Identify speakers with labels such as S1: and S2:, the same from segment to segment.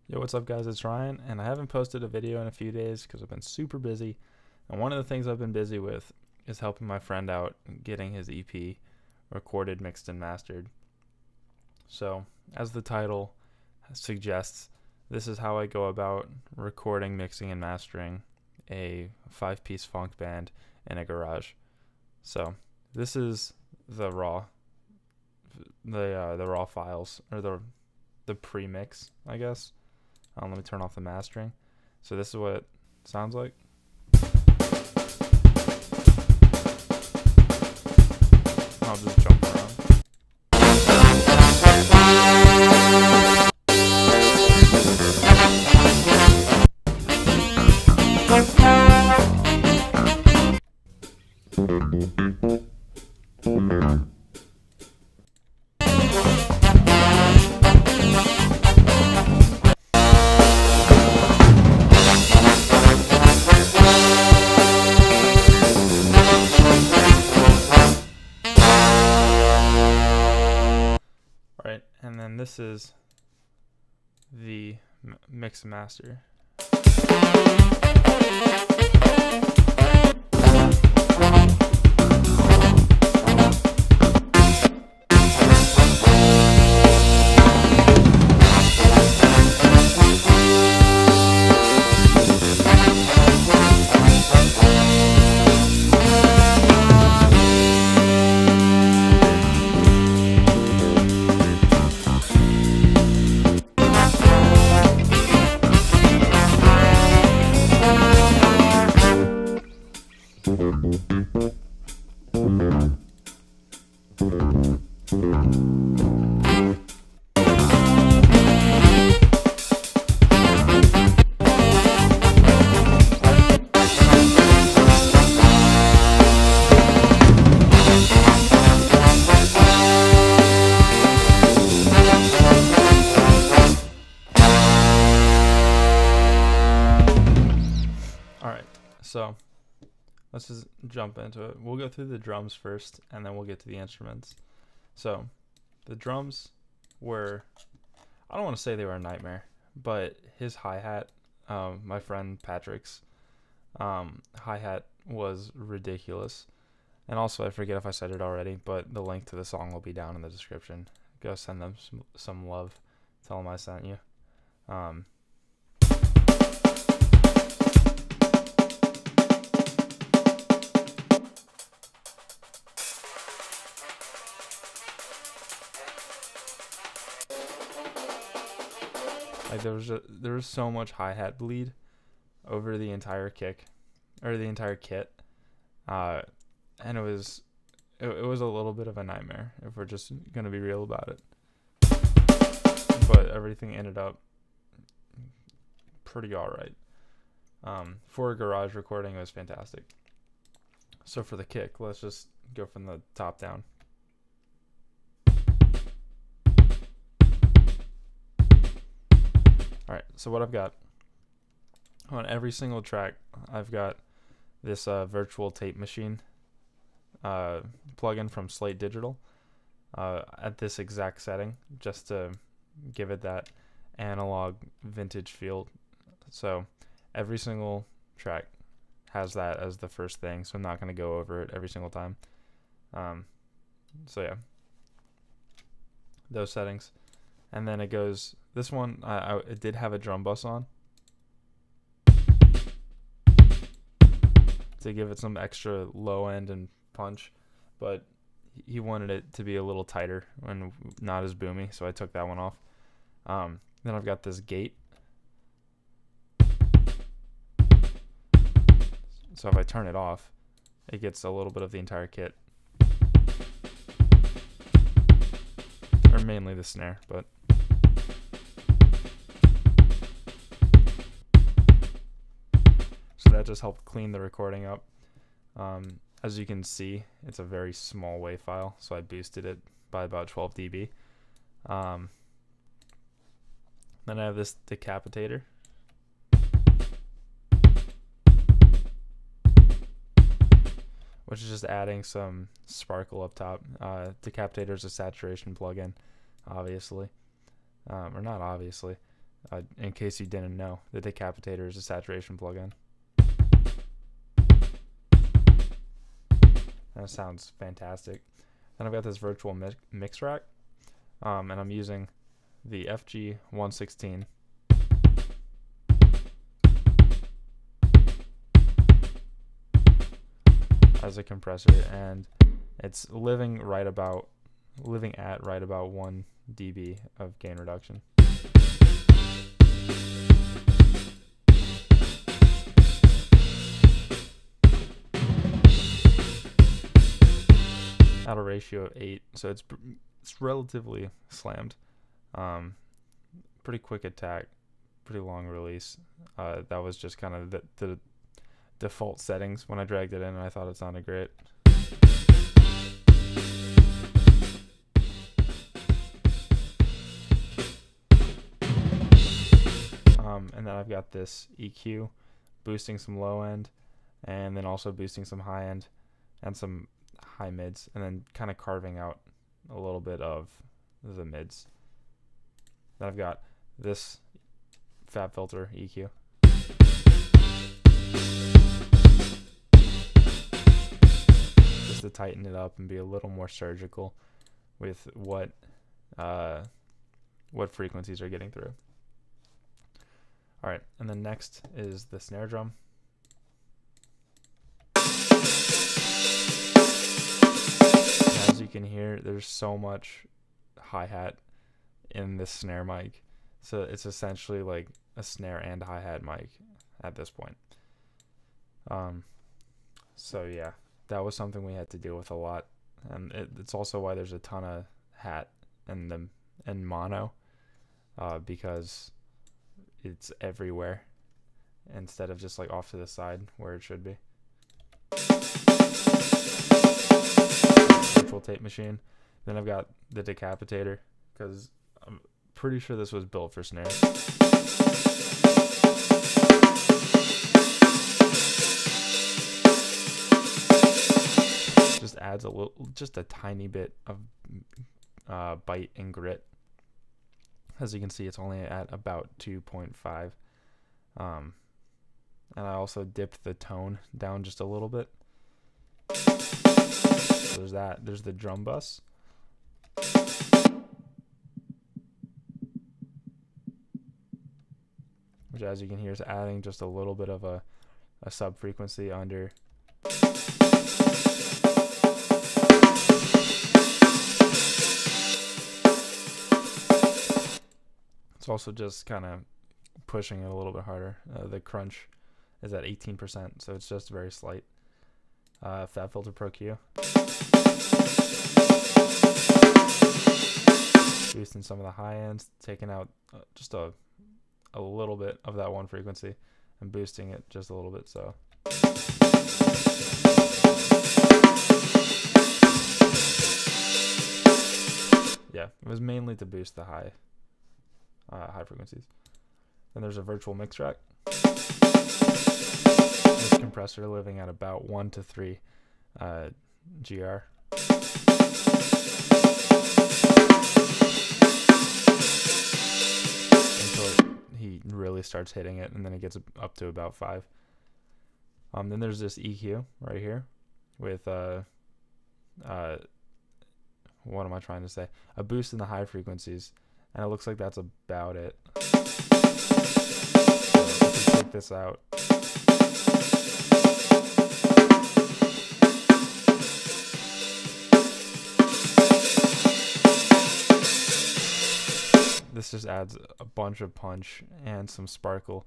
S1: Yo, what's up guys, it's Ryan, and I haven't posted a video in a few days because I've been super busy, and one of the things I've been busy with is helping my friend out getting his EP recorded, mixed, and mastered. So, as the title suggests, this is how I go about recording, mixing, and mastering a 5-piece funk band in a garage. So, this is the raw files, or the pre-mix, I guess. Let me turn off the mastering. So this is what it sounds like. I'll just jump around. Right, and then this is the mix and master. Alright, so let's just jump into it. We'll go through the drums first, and then we'll get to the instruments. So, the drums were, I don't want to say they were a nightmare, but his hi-hat, my friend Patrick's hi-hat was ridiculous. And also, I forget if I said it already, but the link to the song will be down in the description. Go send them some love. Tell them I sent you. Like there was so much hi-hat bleed over the entire kick, or the entire kit, and it was a little bit of a nightmare if we're just gonna be real about it. But everything ended up pretty alright. For a garage recording, it was fantastic. So for the kick, let's just go from the top down. Alright, so what I've got on every single track, I've got this virtual tape machine plugin from Slate Digital at this exact setting, just to give it that analog vintage feel. So every single track has that as the first thing, so I'm not going to go over it every single time. So yeah, those settings. And then it goes, this one, it did have a drum bus on to give it some extra low end and punch, but he wanted it to be a little tighter and not as boomy, so I took that one off. Then I've got this gate. So if I turn it off, it gets a little bit of the entire kit. Or mainly the snare, but so that just helped clean the recording up. As you can see, it's a very small WAV file, so I boosted it by about 12 dB. Then I have this decapitator. Which is just adding some sparkle up top. Decapitator is a saturation plugin, obviously. Or not obviously. in case you didn't know, the Decapitator is a saturation plugin. That sounds fantastic. Then I've got this virtual mix rack, and I'm using the FG116 as a compressor, and it's living at right about 1 dB of gain reduction. At a ratio of 8, so it's relatively slammed. Pretty quick attack, pretty long release. That was just kind of the default settings when I dragged it in, and I thought it sounded great. And then I've got this EQ boosting some low end, and then also boosting some high end and some high mids, and then kind of carving out a little bit of the mids. Then I've got this fab filter EQ. Just to tighten it up and be a little more surgical with what frequencies are getting through. Alright, and then next is the snare drum. As you can hear, there's so much hi-hat in this snare mic, so it's essentially like a snare and hi-hat mic at this point. So yeah, that was something we had to deal with a lot, and it's also why there's a ton of hat in mono, because it's everywhere instead of just like off to the side where it should be. Virtual tape machine. Then I've got the Decapitator, because I'm pretty sure this was built for snares. Just adds just a tiny bit of bite and grit. As you can see, it's only at about 2.5. And I also dipped the tone down just a little bit. So there's that. There's the drum bus. Which, as you can hear, is adding just a little bit of a sub frequency under. It's also just kind of pushing it a little bit harder. The crunch is at 18%, so it's just very slight. Fab Filter Pro Q. Boosting some of the high ends, taking out just a little bit of that one frequency and boosting it just a little bit. So yeah, it was mainly to boost the high frequencies. Then there's a virtual mix rack. This compressor living at about 1 to 3 GR. Until he really starts hitting it, and then it gets up to about 5. Then there's this EQ right here with what am I trying to say? A boost in the high frequencies, and it looks like that's about it. So if we take this out, this just adds a bunch of punch and some sparkle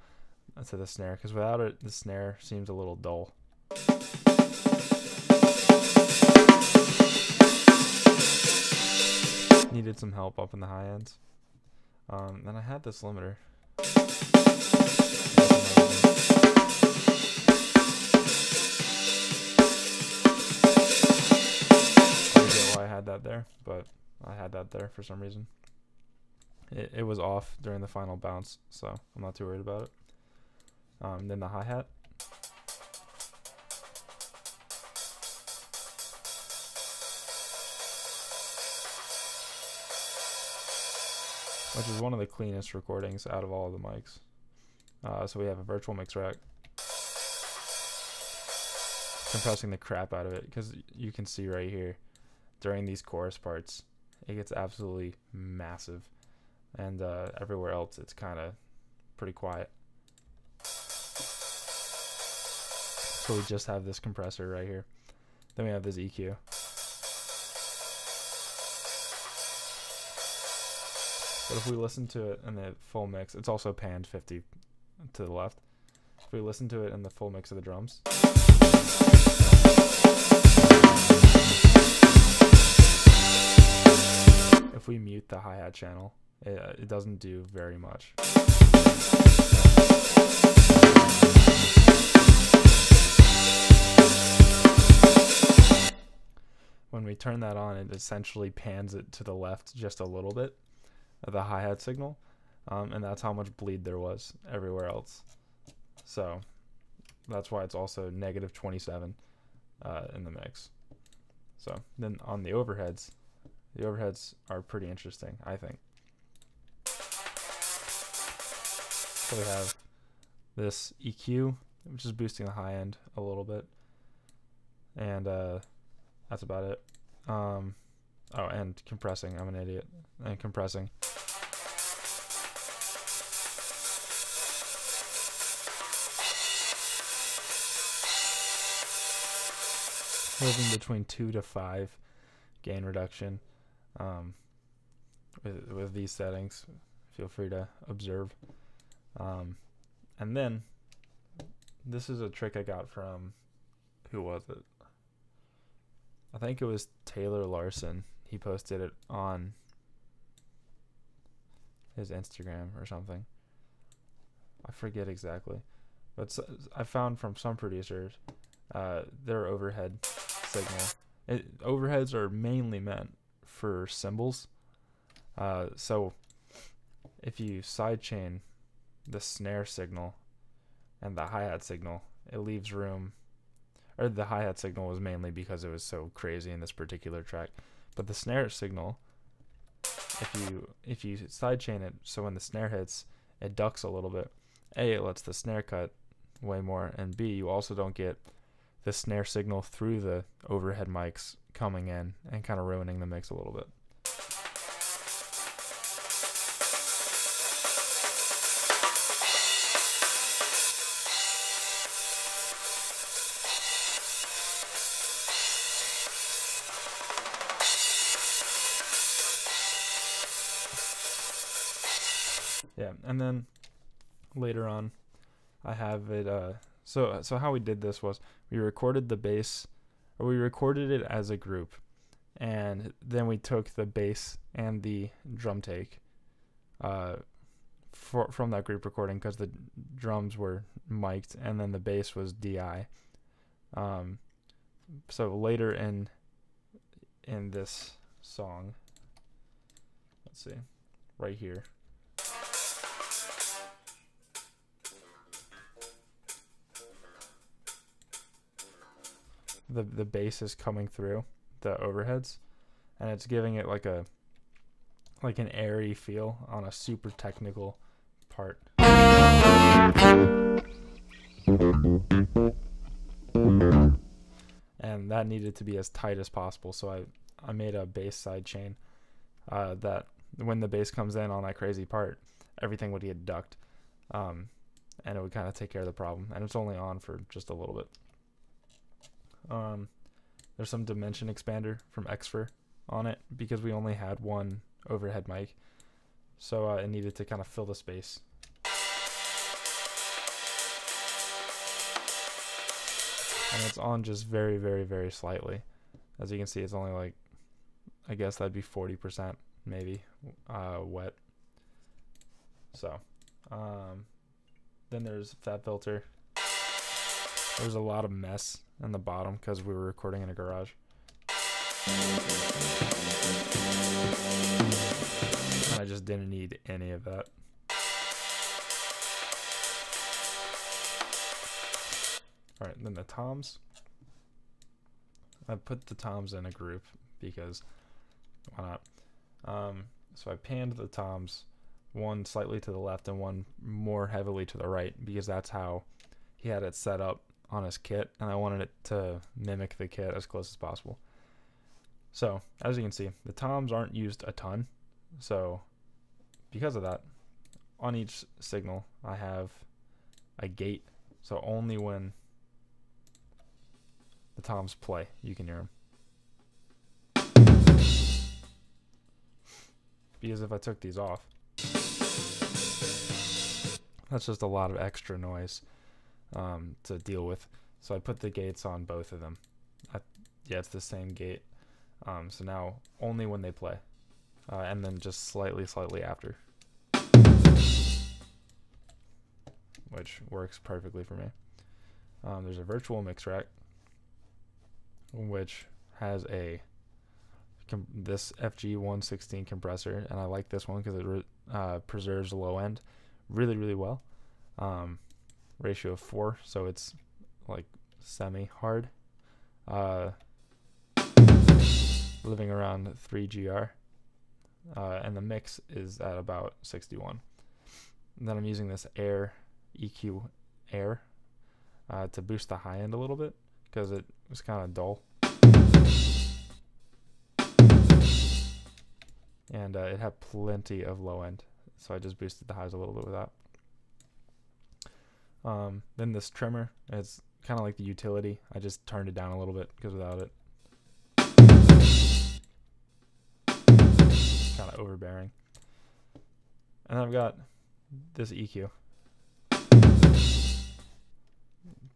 S1: to the snare, because without it, the snare seems a little dull. Needed some help up in the high ends. Then I had this limiter. I don't get why I had that there, but I had that there for some reason. It was off during the final bounce, so I'm not too worried about it. Then the hi-hat. which is one of the cleanest recordings out of all of the mics. So we have a virtual mix rack, compressing the crap out of it, because you can see right here during these chorus parts it gets absolutely massive, and everywhere else it's kind of pretty quiet. So we just have this compressor right here, then we have this EQ. But if we listen to it in the full mix, it's also panned 50 to the left. If we listen to it in the full mix of the drums, if we mute the hi-hat channel, it doesn't do very much. When we turn that on, it essentially pans it to the left just a little bit of the hi-hat signal, and that's how much bleed there was everywhere else. So that's why it's also negative 27 in the mix. So then on the overheads are pretty interesting, I think. So we have this EQ, which is boosting the high end a little bit, and that's about it. Oh, and compressing. I'm an idiot. And compressing. Moving between 2 to 5 gain reduction with these settings. Feel free to observe. And then this is a trick I got from, who was it? I think it was Taylor Larson. He posted it on his Instagram or something. I forget exactly. But I found from some producers their overhead signal. Overheads are mainly meant for cymbals. So if you sidechain the snare signal and the hi-hat signal, it leaves room. Or the hi-hat signal was mainly because it was so crazy in this particular track, but the snare signal, if you sidechain it so when the snare hits, it ducks a little bit. A, it lets the snare cut way more, and B, you also don't get the snare signal through the overhead mics coming in and kind of ruining the mix a little bit. Yeah, and then later on, I have it. So how we did this was we recorded the bass, or we recorded it as a group, and then we took the bass and the drum take, from that group recording, because the drums were mic'd and then the bass was DI. So later in this song, let's see, right here. The bass is coming through the overheads, and it's giving it like an airy feel on a super technical part. And that needed to be as tight as possible, so I made a bass side chain that when the bass comes in on that crazy part, everything would get ducked, and it would kind of take care of the problem, and it's only on for just a little bit. There's some dimension expander from Xfer on it because we only had one overhead mic, so it needed to kind of fill the space. And it's on just very, very, very slightly. As you can see, it's only like, I guess that'd be 40% maybe wet. So then there's fat filter. There's a lot of mess in the bottom because we were recording in a garage. And I just didn't need any of that. Alright, then the toms. I put the toms in a group because why not? So I panned the toms one slightly to the left and one more heavily to the right, because that's how he had it set up on his kit, and I wanted it to mimic the kit as close as possible. So as you can see, the toms aren't used a ton, so because of that, on each signal I have a gate, so only when the toms play you can hear them. Because if I took these off, that's just a lot of extra noise to deal with. So I put the gates on both of them. Yeah, it's the same gate. So now only when they play, and then just slightly after, which works perfectly for me. There's a virtual mix rack, which has this FG116 compressor, and I like this one because it preserves low end really well. Ratio of 4, so it's like semi hard. Living around 3 GR, and the mix is at about 61. And then I'm using this EQ Air to boost the high end a little bit because it was kind of dull. And it had plenty of low end, so I just boosted the highs a little bit with that. Then this trimmer, it's kind of like the utility. I just turned it down a little bit because without it, kind of overbearing. And I've got this EQ,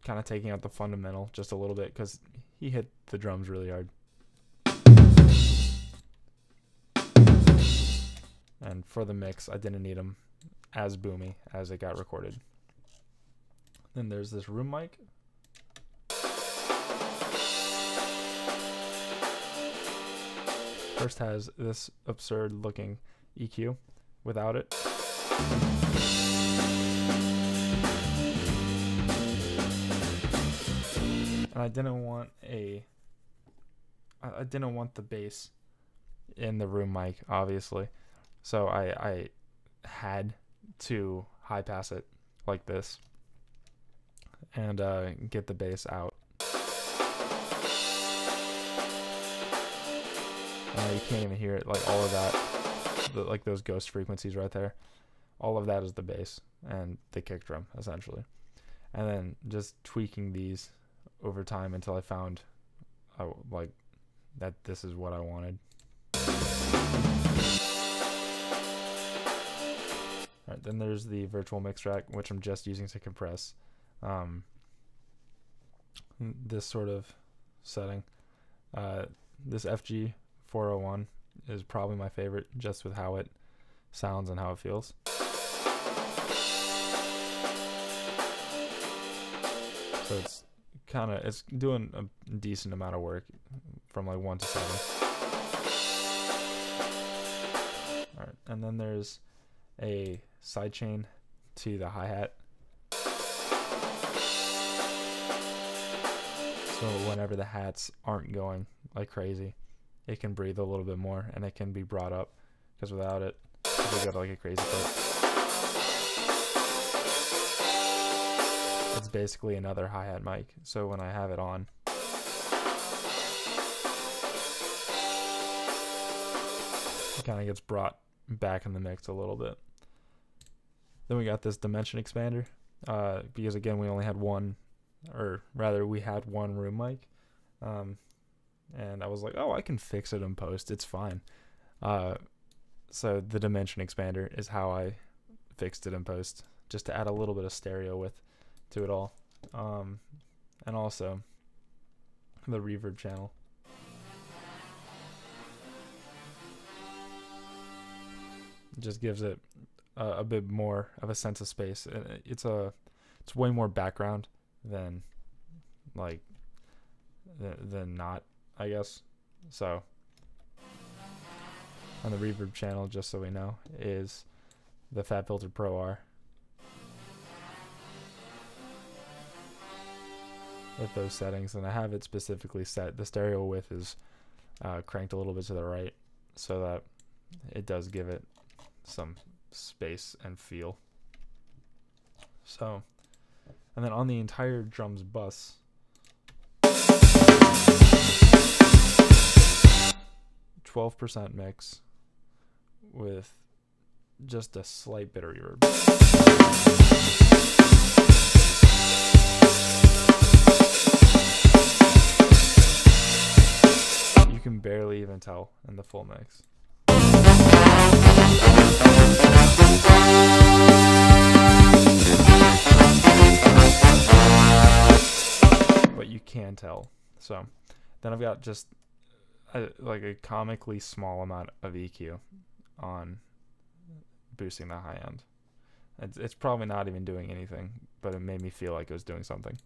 S1: kind of taking out the fundamental just a little bit because he hit the drums really hard. And for the mix, I didn't need them as boomy as it got recorded. Then there's this room mic. First has this absurd looking EQ without it. And I didn't want the bass in the room mic, obviously. So I had to high pass it like this and get the bass out. You can't even hear it, like all of that, like those ghost frequencies right there. All of that is the bass and the kick drum, essentially. And then just tweaking these over time until I found like that this is what I wanted. Alright, then there's the virtual mix rack, which I'm just using to compress this sort of setting. This FG 401 is probably my favorite, just with how it sounds and how it feels. So it's doing a decent amount of work from like 1 to 7. Alright, and then there's a sidechain to the hi-hat. So whenever the hats aren't going like crazy, it can breathe a little bit more and it can be brought up, because without it, you go like a crazy part. It's basically another hi-hat mic, so when I have it on, it kind of gets brought back in the mix a little bit. Then we got this dimension expander, because again we only had one, or rather we had one room mic, and I was like, oh, I can fix it in post, it's fine. So the dimension expander is how I fixed it in post, just to add a little bit of stereo width to it all. And also the reverb channel. It just gives it a bit more of a sense of space. It's way more background than not, I guess. So, on the reverb channel, just so we know, is the FabFilter Pro R with those settings, and I have it specifically set. The stereo width is cranked a little bit to the right so that it does give it some space and feel. So, and then on the entire drums bus, 12% mix with just a slight bit of reverb. You can barely even tell in the full mix. But you can tell. So then I've got just like a comically small amount of EQ on boosting the high end. It's probably not even doing anything, but it made me feel like it was doing something.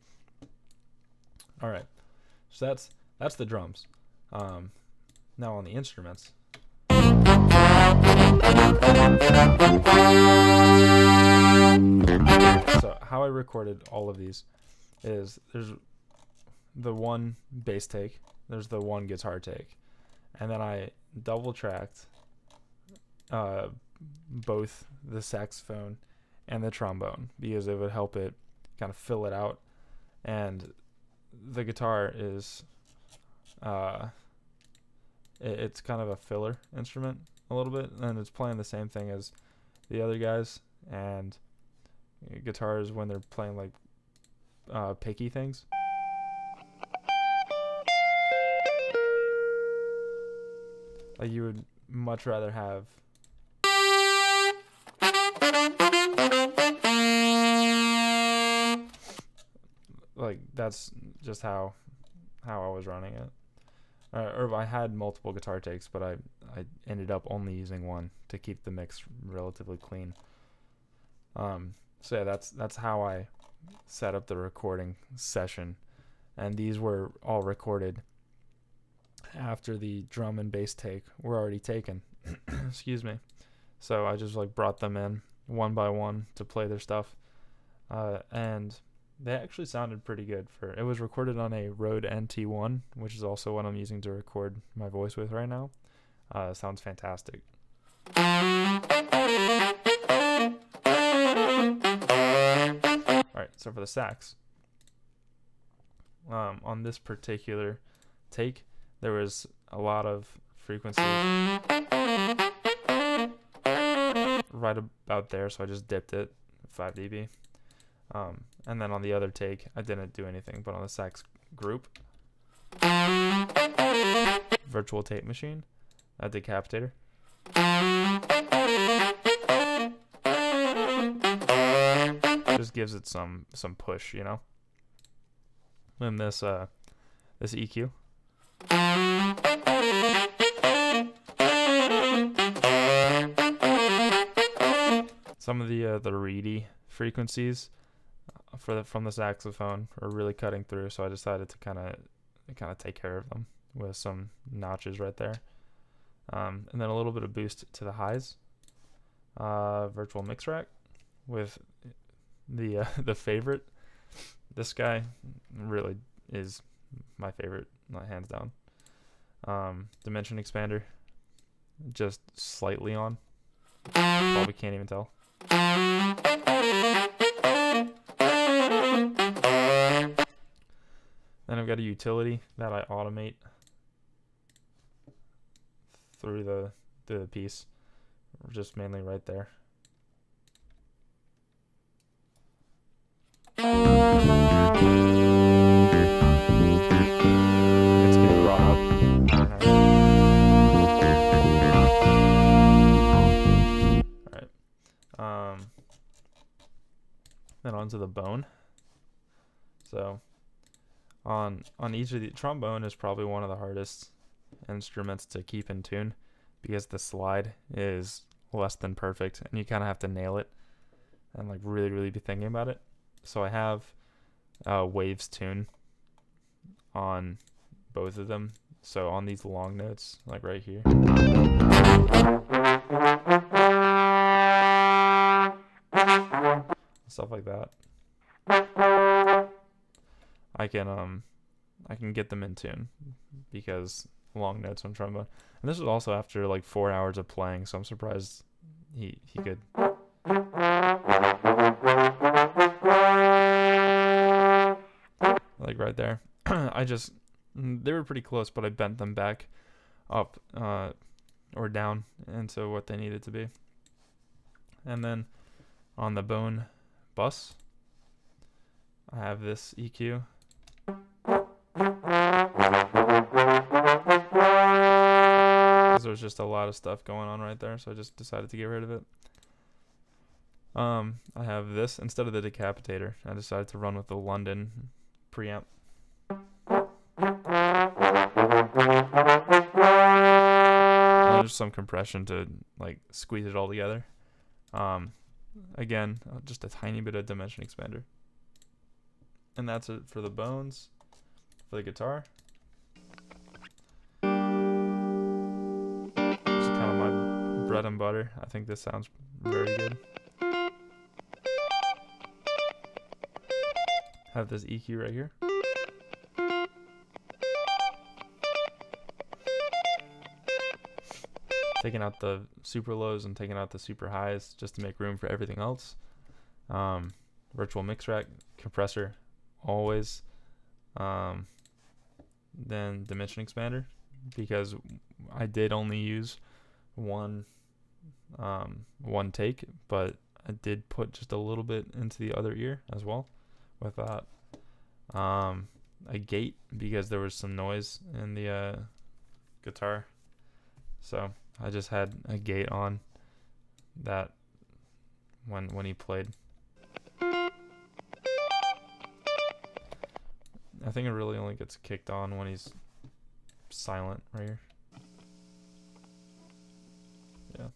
S1: All right, so that's the drums. Now on the instruments. So how I recorded all of these is there's the one bass take, there's the one guitar take, and then I double tracked both the saxophone and the trombone because it would help it kind of fill it out. And the guitar is it's kind of a filler instrument a little bit, and it's playing the same thing as the other guys. And guitars, when they're playing like picky things, like you would much rather have like, that's just how I was running it. Or I had multiple guitar takes, but I ended up only using one to keep the mix relatively clean. So yeah, that's how I set up the recording session, and these were all recorded after the drum and bass take were already taken. Excuse me. So I just like brought them in one by one to play their stuff, and they actually sounded pretty good. It was recorded on a Rode NT1, which is also what I'm using to record my voice with right now. Sounds fantastic. Alright, so for the sax, on this particular take, there was a lot of frequencies right about there, so I just dipped it 5 dB. And then on the other take, I didn't do anything, but on the sax group, virtual tape machine, a decapitator, just gives it some push, you know. And this EQ, some of the reedy frequencies from the saxophone are really cutting through, so I decided to kind of take care of them with some notches right there, and then a little bit of boost to the highs. Virtual mix rack with the favorite. This guy really is my favorite, hands down. Dimension expander, just slightly on. Probably can't even tell. Then I've got a utility that I automate through the piece, just mainly right there. It's getting brought up. Alright. Then onto the bone. So on each of the trombone is probably one of the hardest instruments to keep in tune because the slide is less than perfect and you kind of have to nail it and like really be thinking about it. So I have waves tune on both of them. So on these long notes, like right here, stuff like that, I can get them in tune because long notes on trombone. And this was also after like 4 hours of playing, so I'm surprised he could. Like right there. They were pretty close, but I bent them back up or down into what they needed to be. And then on the bone bus, I have this EQ. There's just a lot of stuff going on right there, so I just decided to get rid of it. I have this instead of the decapitator. I decided to run with the London preamp. There's some compression to like squeeze it all together. Again, just a tiny bit of dimension expander. And that's it for the bones. For the guitar, this is kind of my bread and butter. I think this sounds very good. Have this EQ right here. Taking out the super lows and taking out the super highs just to make room for everything else. Virtual mix rack, compressor, always. Then dimension expander, because I did only use one take, but I did put just a little bit into the other ear as well with that. A gate, because there was some noise in the guitar, so I just had a gate on that when he played. I think it really only gets kicked on when he's silent right here. Yeah.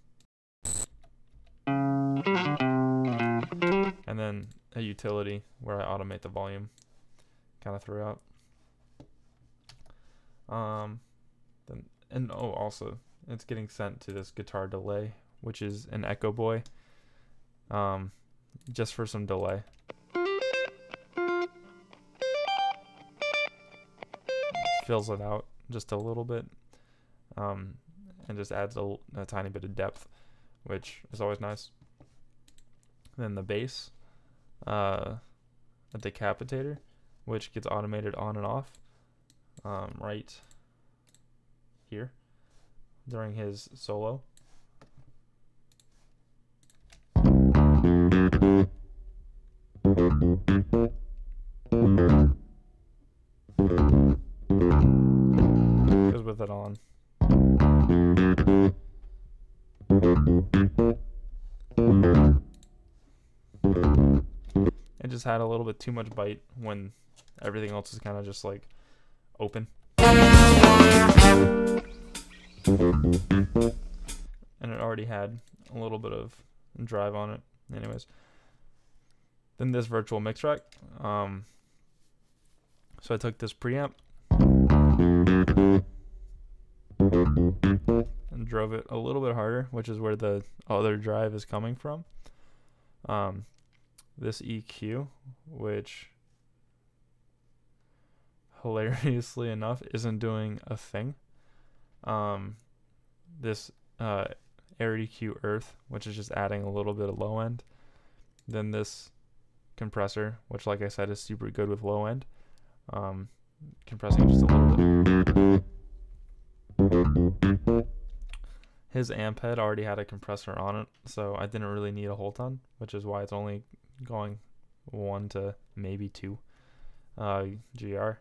S1: And then a utility where I automate the volume kind of throughout. Also it's getting sent to this guitar delay, which is an Echo Boy, just for some delay. Fills it out just a little bit, and just adds a tiny bit of depth, which is always nice. Then the bass, a decapitator, which gets automated on and off right here during his solo. Goes with it on. It just had a little bit too much bite when everything else is kind of just like open. And it already had a little bit of drive on it. Anyways. Then this virtual mix rack. So I took this preamp and drove it a little bit harder, which is where the other drive is coming from. This EQ, which hilariously enough isn't doing a thing. This Air EQ Earth, which is just adding a little bit of low end. Then this compressor, which like I said is super good with low end. Compressing just a little bit. His amp head already had a compressor on it, so I didn't really need a whole ton, which is why it's only going 1 to maybe 2 GR.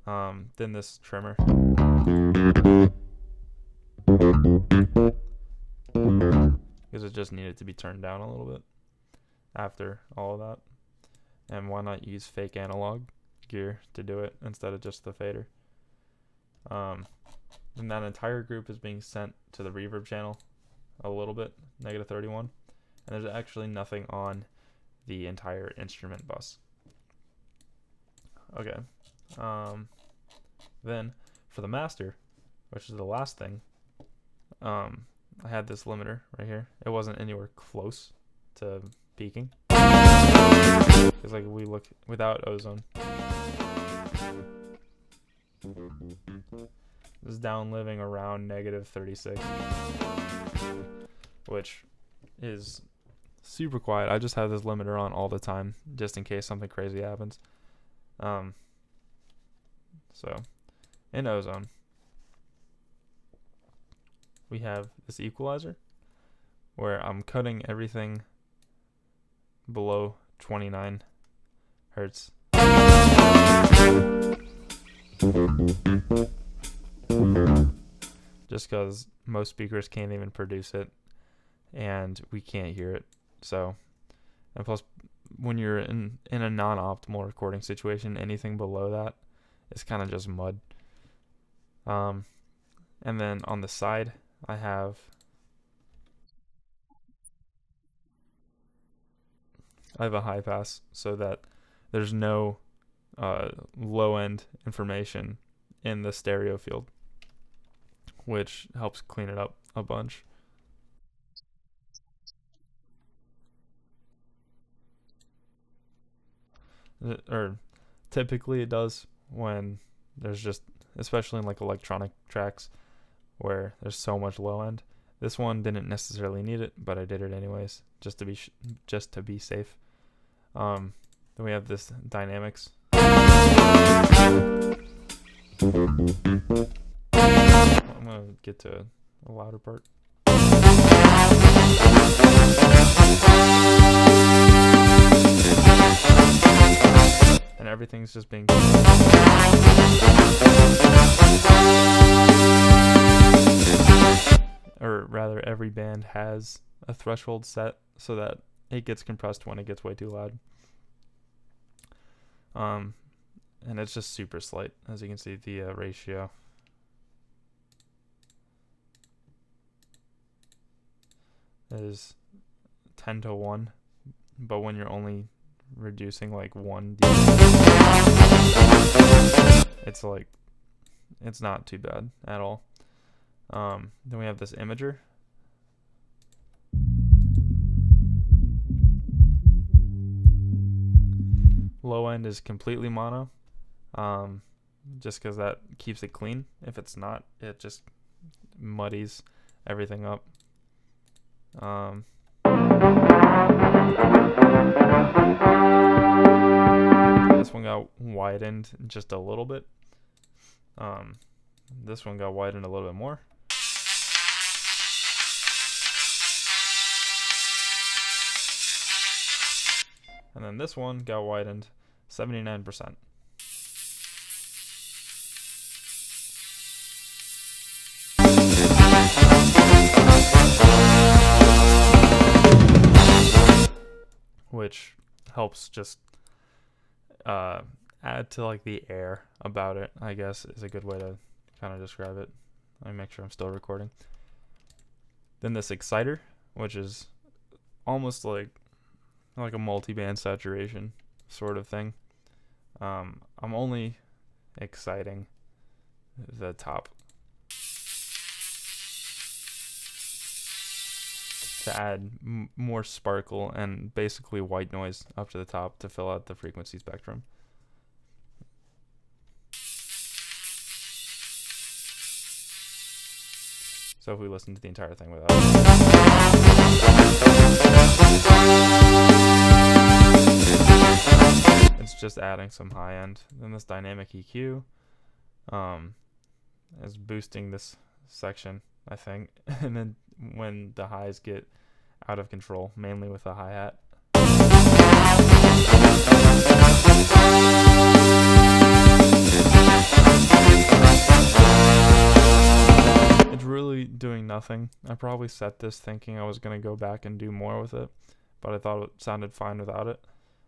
S1: Then this trimmer, because it just needed to be turned down a little bit after all of that. And why not use fake analog gear to do it instead of just the fader? And that entire group is being sent to the reverb channel a little bit, -31. And there's actually nothing on the entire instrument bus. Okay. Then for the master, which is the last thing, I had this limiter right here. It wasn't anywhere close to peaking. It's like we look without ozone. This is down living around -36. which is super quiet. I just have this limiter on all the time, just in case something crazy happens. So, in Ozone, we have this equalizer, where I'm cutting everything below 29 hertz. Just because most speakers can't even produce it, and we can't hear it. So, and plus, when you're in a non-optimal recording situation, anything below that is kind of just mud. And then on the side, I have a high pass, so that there's no low end information in the stereo field, which helps clean it up a bunch. Or typically it does when there's just, especially in like electronic tracks where there's so much low end. This one didn't necessarily need it, but I did it anyways, just to be safe. Then we have this dynamics. I'm gonna get to a louder part. And everything's just being, or rather every band has a threshold set so that it gets compressed when it gets way too loud. And it's just super slight, as you can see, the ratio. Is 10:1, but when you're only reducing like 1 dB, it's not too bad at all. Then we have this imager. Low end is completely mono, just because that keeps it clean. If it's not, it just muddies everything up. This one got widened just a little bit. This one got widened a little bit more. And then this one got widened 79%. Which helps just add to like the air about it, I guess, is a good way to kind of describe it. Let me make sure I'm still recording. Then this exciter, which is almost like a multi-band saturation sort of thing. I'm only exciting the top to add more sparkle and basically white noise up to the top to fill out the frequency spectrum. So if we listen to the entire thing without it, it's just adding some high end. Then this dynamic EQ is boosting this section, I think. And then when the highs get out of control, mainly with the hi-hat, it's really doing nothing. I probably set this thinking I was going to go back and do more with it, but I thought it sounded fine without it.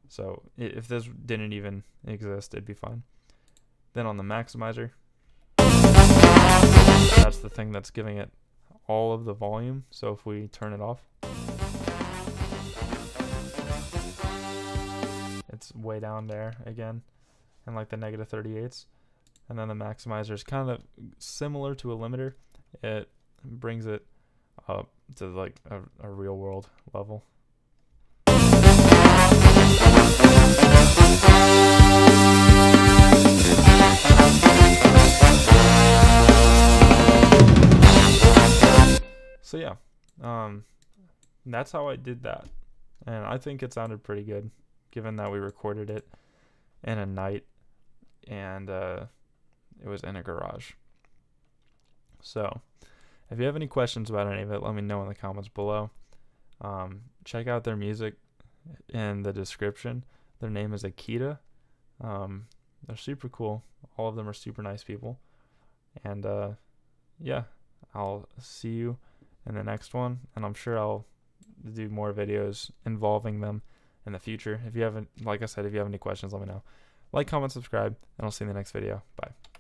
S1: So if this didn't even exist, it'd be fine. Then on the maximizer, that's the thing that's giving it all of the volume. So if we turn it off, it's way down there again, and like the negative 38s. And then the maximizer is kind of similar to a limiter. It brings it up to like a real world level. So yeah, that's how I did that. And I think it sounded pretty good, given that we recorded it in a night and it was in a garage. So if you have any questions about any of it, let me know in the comments below. Check out their music in the description. Their name is Akita. They're super cool. All of them are super nice people. And yeah, I'll see you in the next one, and I'm sure I'll do more videos involving them in the future. If you haven't, like I said, if you have any questions, let me know. Like, comment, subscribe, and I'll see you in the next video. Bye.